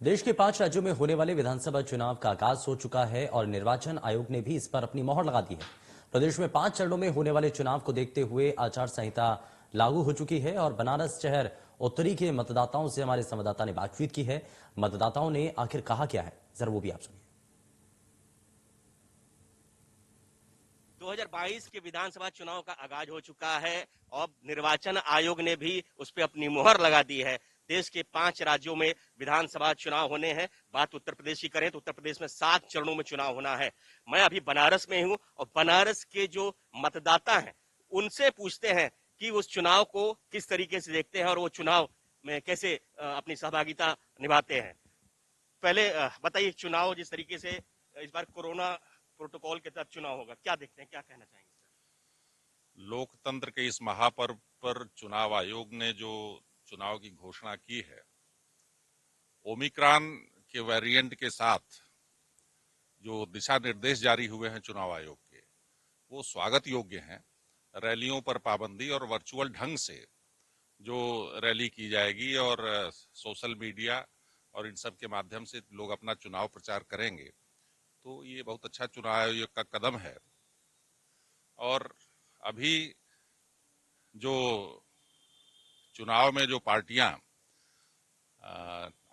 देश के 5 राज्यों में होने वाले विधानसभा चुनाव का आगाज हो चुका है और निर्वाचन आयोग ने भी इस पर अपनी मोहर लगा दी है। प्रदेश में 5 चरणों में होने वाले चुनाव को देखते हुए आचार संहिता लागू हो चुकी है और बनारस शहर उत्तरी के मतदाताओं से हमारे संवाददाता ने बातचीत की है। मतदाताओं ने आखिर कहा क्या है, जरा वो भी आप सुनिए। 2022 के विधानसभा चुनाव का आगाज हो चुका है और निर्वाचन आयोग ने भी उस पर अपनी मोहर लगा दी है। देश के 5 राज्यों में विधानसभा चुनाव होने हैं। बात उत्तर प्रदेश की करें तो उत्तर प्रदेश में 7 चरणों में चुनाव होना है। मैं अभी बनारस में हूं और बनारस के जो मतदाता हैं उनसे पूछते हैं कि उस चुनाव को किस तरीके से देखते हैं और वो चुनाव में कैसे अपनी सहभागिता निभाते हैं। पहले बताइए, चुनाव जिस तरीके से इस बार कोरोना प्रोटोकॉल के तहत चुनाव होगा, क्या देखते हैं, क्या कहना चाहेंगे सर? लोकतंत्र के इस महापर्व पर चुनाव आयोग ने जो चुनाव की घोषणा की है, ओमिक्रॉन के वेरिएंट के साथ जो दिशा निर्देश जारी हुए हैं चुनाव आयोग के, वो स्वागत योग्य हैं। रैलियों पर पाबंदी और वर्चुअल ढंग से जो रैली की जाएगी और सोशल मीडिया और इन सब के माध्यम से लोग अपना चुनाव प्रचार करेंगे, तो ये बहुत अच्छा चुनाव आयोग का कदम है। और अभी जो चुनाव में जो पार्टियां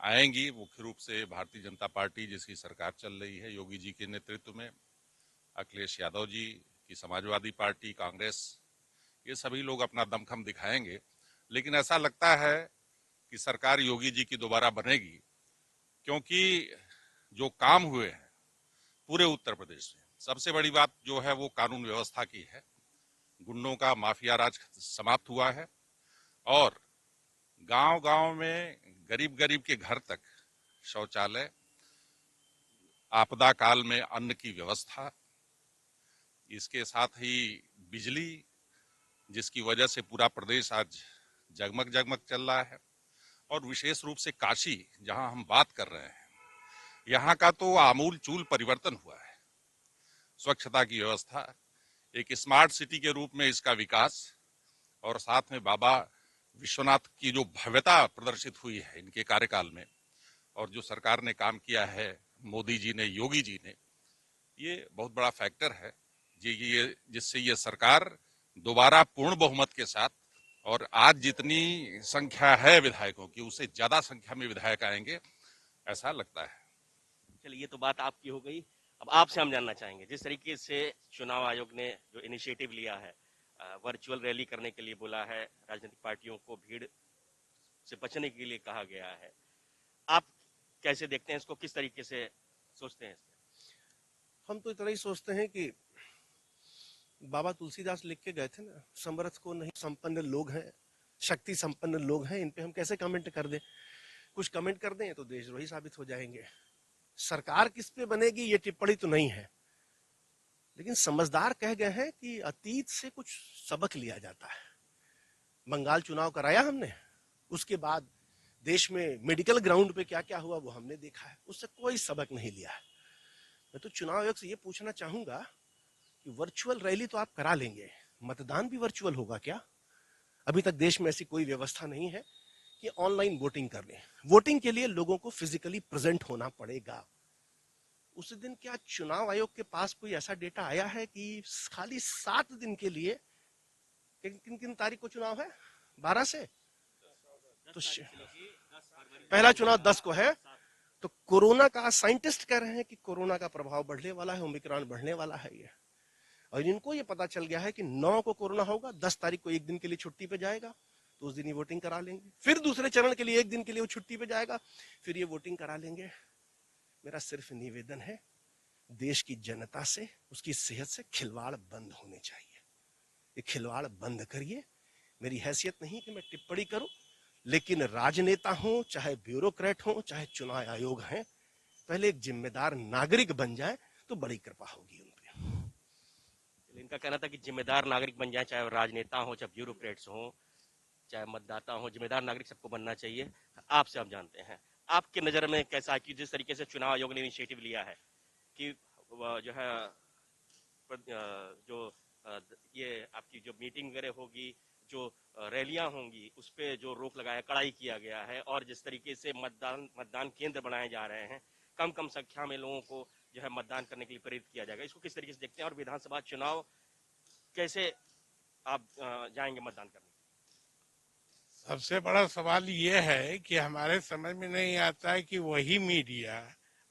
आएंगी, मुख्य रूप से भारतीय जनता पार्टी जिसकी सरकार चल रही है योगी जी के नेतृत्व में, अखिलेश यादव जी की समाजवादी पार्टी, कांग्रेस, ये सभी लोग अपना दमखम दिखाएंगे। लेकिन ऐसा लगता है कि सरकार योगी जी की दोबारा बनेगी, क्योंकि जो काम हुए हैं पूरे उत्तर प्रदेश में, सबसे बड़ी बात जो है वो कानून व्यवस्था की है। गुंडों का माफिया राज समाप्त हुआ है और गांव-गांव में गरीब के घर तक शौचालय, आपदा काल में अन्न की व्यवस्था, इसके साथ ही बिजली, जिसकी वजह से पूरा प्रदेश आज जगमग जगमग चल रहा है। और विशेष रूप से काशी, जहां हम बात कर रहे हैं, यहाँ का तो आमूल चूल परिवर्तन हुआ है। स्वच्छता की व्यवस्था, एक स्मार्ट सिटी के रूप में इसका विकास और साथ में बाबा विश्वनाथ की जो भव्यता प्रदर्शित हुई है इनके कार्यकाल में, और जो सरकार ने काम किया है मोदी जी ने, योगी जी ने, ये बहुत बड़ा फैक्टर है ये जिससे ये सरकार दोबारा पूर्ण बहुमत के साथ, और आज जितनी संख्या है विधायकों की उससे ज्यादा संख्या में विधायक आएंगे, ऐसा लगता है। चलिए, ये तो बात आपकी हो गई। अब आपसे हम जानना चाहेंगे, जिस तरीके से चुनाव आयोग ने जो इनिशिएटिव लिया है, वर्चुअल रैली करने के लिए बोला है, राजनीतिक पार्टियों को भीड़ से बचने के लिए कहा गया है, आप कैसे देखते हैं इसको, किस तरीके से सोचते हैं इसमें? हम तो इतना ही सोचते हैं कि बाबा तुलसीदास लिख के गए थे ना, समर्थ को नहीं संपन्न लोग हैं, शक्ति संपन्न लोग हैं। इन पे हम कैसे कमेंट कर दें? कुछ कमेंट कर दें तो देशद्रोही साबित हो जाएंगे। सरकार किस पे बनेगी ये टिप्पणी तो नहीं है, लेकिन समझदार कह गए हैं कि अतीत से कुछ सबक लिया जाता है। बंगाल चुनाव कराया हमने, उसके बाद देश में मेडिकल ग्राउंड पे क्या क्या हुआ वो हमने देखा है, उससे कोई सबक नहीं लिया है। मैं तो चुनाव आयोग से ये पूछना चाहूंगा कि वर्चुअल रैली तो आप करा लेंगे, मतदान भी वर्चुअल होगा क्या? अभी तक देश में ऐसी कोई व्यवस्था नहीं है कि ऑनलाइन वोटिंग कर लें। वोटिंग के लिए लोगों को फिजिकली प्रेजेंट होना पड़ेगा। उस दिन क्या चुनाव आयोग के पास कोई ऐसा डेटा आया है कि खाली 7 दिन के लिए, किन किन तारीख को चुनाव है? 12 से तो पहला चुनाव 10 को है। तो कोरोना का साइंटिस्ट कह रहे हैं कि कोरोना का प्रभाव बढ़ने वाला है, ओमिक्रॉन बढ़ने वाला है ये। और इनको ये पता चल गया है कि 9 को कोरोना होगा, 10 तारीख को एक दिन के लिए छुट्टी पे जाएगा, तो उस दिन ही वोटिंग करा लेंगे। फिर दूसरे चरण के लिए एक दिन के लिए वो छुट्टी पे जाएगा, फिर ये वोटिंग करा लेंगे। मेरा सिर्फ निवेदन है, देश की जनता से, उसकी सेहत से खिलवाड़ बंद होने चाहिए। ये खिलवाड़ बंद करिए। मेरी हैसियत नहीं कि मैं टिप्पणी करूं, लेकिन राजनेता हो, चाहे ब्यूरोक्रेट हो, चाहे चुनाव आयोग है, पहले एक जिम्मेदार नागरिक बन जाए तो बड़ी कृपा होगी उन पे। इनका कहना था कि जिम्मेदार नागरिक बन जाए, चाहे राजनेता हो, चाहे ब्यूरोक्रेट्स हो, चाहे मतदाता हो, जिम्मेदार नागरिक सबको बनना चाहिए। आपसे हम जानते हैं, आपके नजर में कैसा, कि जिस तरीके से चुनाव आयोग ने इनिशिएटिव लिया है कि जो है जो ये आपकी जो मीटिंग वगैरह होगी, जो रैलियां होंगी उस पे जो रोक लगाया, कड़ाई किया गया है, और जिस तरीके से मतदान केंद्र बनाए जा रहे हैं, कम कम संख्या में लोगों को जो है मतदान करने के लिए प्रेरित किया जाएगा, इसको किस तरीके से देखते हैं? और विधानसभा चुनाव कैसे आप जाएंगे मतदान करने? सबसे बड़ा सवाल ये है कि हमारे समझ में नहीं आता है कि वही मीडिया,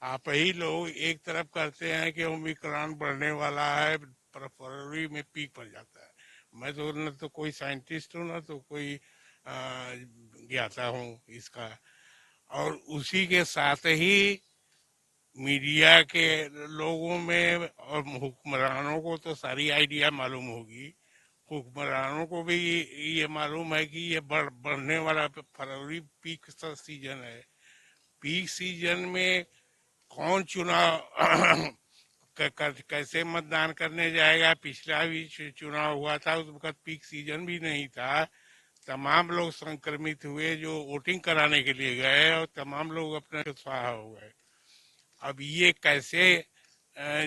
आप ही लोग एक तरफ करते हैं कि ओमिक्रॉन बढ़ने वाला है, फरवरी में पीक पर जाता है। मैं तो न तो कोई साइंटिस्ट हूँ न तो कोई ज्ञाता हूँ इसका, और उसी के साथ ही मीडिया के लोगों में और हुक्मरानों को तो सारी आइडिया मालूम होगी, हुक्मरानों को भी ये मालूम है कि ये बढ़ने वाला फरवरी पीक सीजन है। पीक सीजन में कौन चुनाव कैसे मतदान करने जाएगा? पिछला भी चुनाव हुआ था, उस वक्त पीक सीजन भी नहीं था, तमाम लोग संक्रमित हुए जो वोटिंग कराने के लिए गए और तमाम लोग अपने स्वाहा हो गए। अब ये कैसे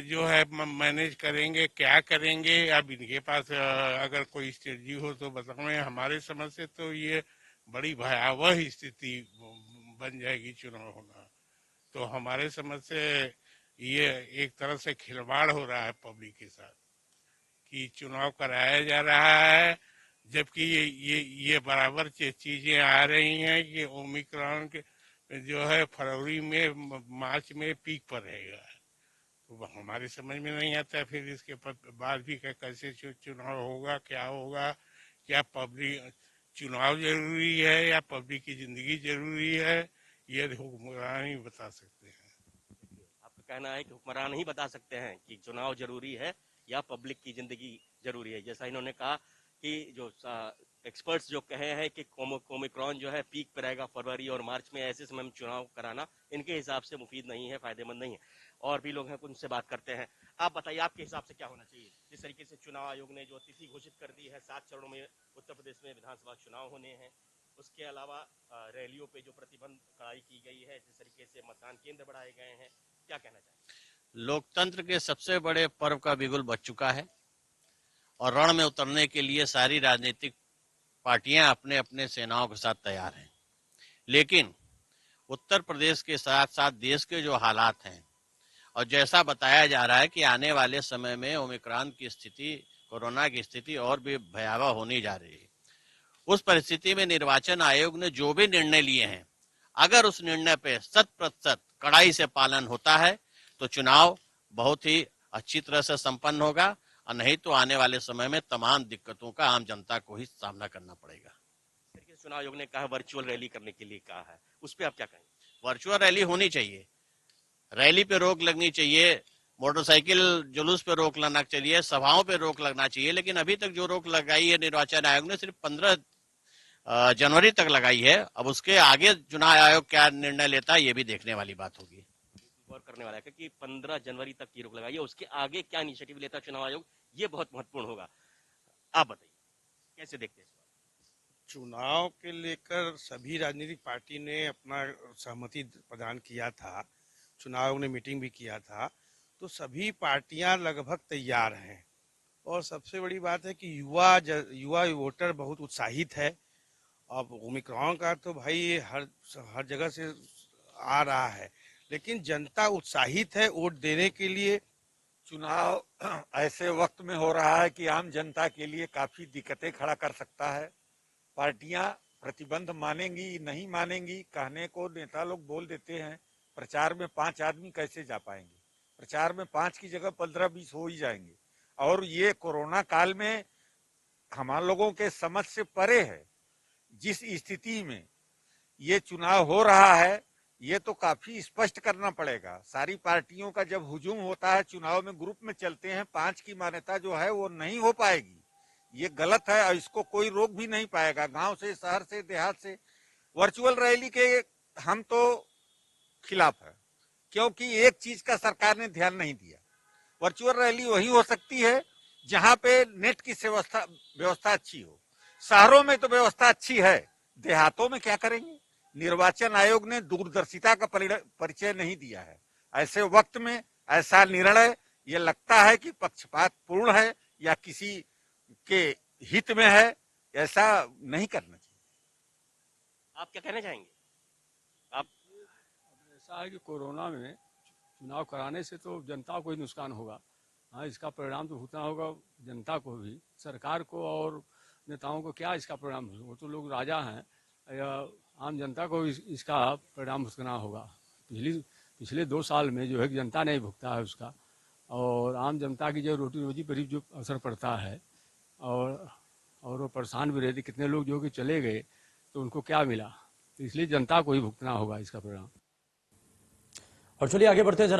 जो है मैनेज करेंगे, क्या करेंगे? अब इनके पास अगर कोई स्ट्रेटजी हो तो बताएं। हमारे समझ से तो ये बड़ी भयावह स्थिति बन जाएगी चुनाव होना। तो हमारे समझ से ये एक तरह से खिलवाड़ हो रहा है पब्लिक के साथ कि चुनाव कराया जा रहा है, जबकि ये बराबर चीजें आ रही हैं कि ओमिक्रॉन के जो है फरवरी में मार्च में पीक पर रहेगा। तो हमारी समझ में नहीं आता फिर इसके बाद भी कैसे चुनाव होगा, क्या होगा, क्या पब्लिक चुनाव जरूरी है या पब्लिक की जिंदगी जरूरी है, ये हुक्मरान ही बता सकते हैं। आपका कहना है कि हुक्मरान ही बता सकते हैं कि चुनाव जरूरी है या पब्लिक की जिंदगी जरूरी है। जैसा इन्होंने कहा कि जो एक्सपर्ट्स जो कहे हैं कि ओमिक्रॉन जो है पीक पर रहेगा फरवरी और मार्च में, ऐसे समय में चुनाव कराना इनके हिसाब से मुफीद नहीं है, फायदेमंद नहीं है। और भी लोग हैं, उनसे बात करते हैं। आप बताइए, आपके हिसाब से क्या होना चाहिए? जिस तरीके से चुनाव आयोग ने जो तिथि घोषित कर दी है, 7 चरणों में उत्तर प्रदेश में विधानसभा चुनाव होने हैं, उसके अलावा रैलियों पे जो प्रतिबंध कड़ाई की गई है, जिस तरीके से मतदान केंद्र बढ़ाए गए हैं, क्या कहना चाहिए? लोकतंत्र के सबसे बड़े पर्व का बिगुल बज चुका है और रण में उतरने के लिए सारी राजनीतिक पार्टियां अपने अपने सेनाओं के साथ तैयार हैं। लेकिन उत्तर प्रदेश के साथ साथ देश के जो हालात हैं और जैसा बताया जा रहा है कि आने वाले समय में ओमिक्रॉन की स्थिति, कोरोना की स्थिति और भी भयावह होने जा रही है, उस परिस्थिति में निर्वाचन आयोग ने जो भी निर्णय लिए हैं, अगर उस निर्णय पे 100% कड़ाई से पालन होता है तो चुनाव बहुत ही अच्छी तरह से संपन्न होगा, और नहीं तो आने वाले समय में तमाम दिक्कतों का आम जनता को ही सामना करना पड़ेगा। चुनाव आयोग ने कहा वर्चुअल रैली करने के लिए कहा है, उस पर आप क्या कहेंगे? वर्चुअल रैली होनी चाहिए, रैली पे रोक लगनी चाहिए, मोटरसाइकिल जुलूस पे रोक लगना चाहिए, सभाओं पे रोक लगना चाहिए। लेकिन अभी तक जो रोक लगाई है निर्वाचन आयोग ने सिर्फ 15 जनवरी तक लगाई है। अब उसके आगे चुनाव आयोग क्या निर्णय लेता है ये भी देखने वाली बात होगी। गौर करने वाला है कि 15 जनवरी तक की रोक लगाई है, उसके आगे क्या इनिशिएटिव लेता चुनाव आयोग, ये बहुत महत्वपूर्ण होगा। आप बताइए कैसे देखते हैं? चुनाव के लेकर सभी राजनीतिक पार्टी ने अपना सहमति प्रदान किया था, चुनाव आयोग ने मीटिंग भी किया था, तो सभी पार्टियां लगभग तैयार हैं। और सबसे बड़ी बात है कि युवा वोटर बहुत उत्साहित है। अब ओमिक्रॉन का तो भाई हर जगह से आ रहा है, लेकिन जनता उत्साहित है वोट देने के लिए। चुनाव ऐसे वक्त में हो रहा है कि आम जनता के लिए काफी दिक्कतें खड़ा कर सकता है। पार्टियां प्रतिबंध मानेंगी नहीं मानेंगी, कहने को नेता लोग बोल देते हैं, प्रचार में 5 आदमी कैसे जा पाएंगे? प्रचार में 5 की जगह 15-20 हो ही जाएंगे। और ये कोरोना काल में हमारे लोगों के समझ से परे है। जिस स्थिति में ये चुनाव हो रहा है, ये तो काफी स्पष्ट करना पड़ेगा। सारी पार्टियों का जब हुजूम होता है, चुनाव में ग्रुप में चलते हैं, 5 की मान्यता जो है वो नहीं हो पाएगी। ये गलत है और इसको कोई रोक भी नहीं पाएगा। गांव से, शहर से, देहात से वर्चुअल रैली के हम तो खिलाफ है, क्योंकि एक चीज का सरकार ने ध्यान नहीं दिया। वर्चुअल रैली वही हो सकती है जहां पे नेट की व्यवस्था अच्छी हो। शहरों में तो व्यवस्था अच्छी है, देहातों में क्या करेंगे? निर्वाचन आयोग ने दूरदर्शिता का परिचय नहीं दिया है। ऐसे वक्त में ऐसा निर्णय ये लगता है कि पक्षपात पूर्ण है या किसी के हित में है, ऐसा नहीं करना चाहिए। आप क्या कहना चाहेंगे? आप ऐसा है कि कोरोना में चुनाव कराने से तो जनता को ही नुकसान होगा। हाँ, इसका परिणाम तो भुगतना होगा जनता को भी, सरकार को और नेताओं को क्या इसका परिणाम, वो तो लोग राजा हैं, या आम जनता को इसका परिणाम भुगतना होगा। पिछले 2 साल में जो है जनता नहीं भुगता है उसका, और आम जनता की जो रोटी रोजी पर ही जो असर पड़ता है, और वो परेशान भी रहते, कितने लोग जो कि चले गए तो उनको क्या मिला, तो इसलिए जनता को ही भुगतना होगा इसका परिणाम। और चलिए आगे बढ़ते हैं जरा।